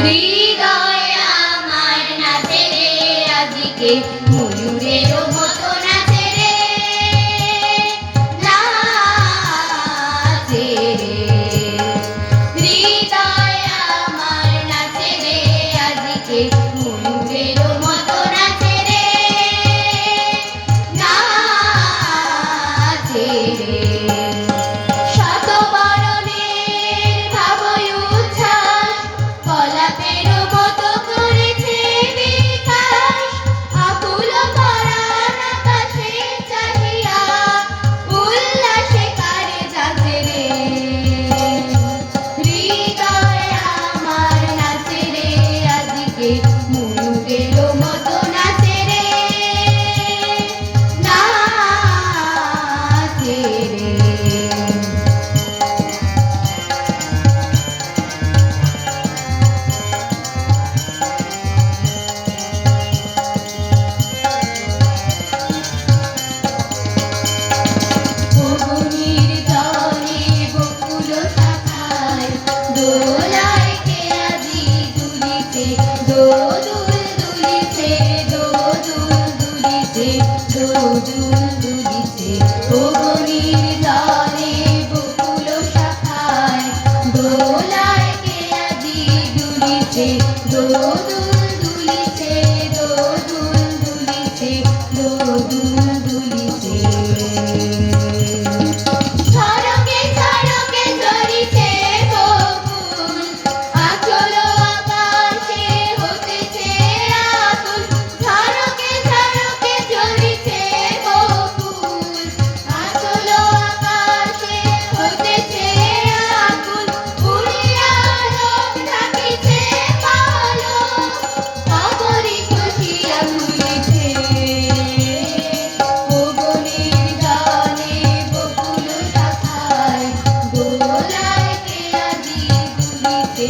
হৃদয় আমার নাচে রে আজকে ময়ূরের মতো নাচে রে, নাচে রে। হৃদয় আমার নাচে রে আজকে ময়ূরের মতো নাচে রে, নাচে রে। ময়ূরের মতো নাচে রে, নাচে রে। বগুনির তলে বকুল শাখায় দোলায় কে আজি দুলিতে, দোদুল দুলিতে, দোদুল দুলিতে, দোদুল দুলিতে। বগুনির তলে বকুল শাখায় দোলায় কে আজি দুলিতে, দোদুল দুলিতে, দোদুল দুলিতে, দোদুল দুলিতে। ঝড়কে ঝড়কে ঝরিছে বকুল, আচল আকাশে হতেছে আকুল। ঝড়কে ঝড়কে ঝরিছে বকুল, আচল আকাশে হতেছে আকুল। উড়িয়া লোক ডাকিছে পালক, অপরি খুশিয়া খুলিছে। বগুনির ডালে বকুল শাখায় দোলায় কে আজি দুলিতে।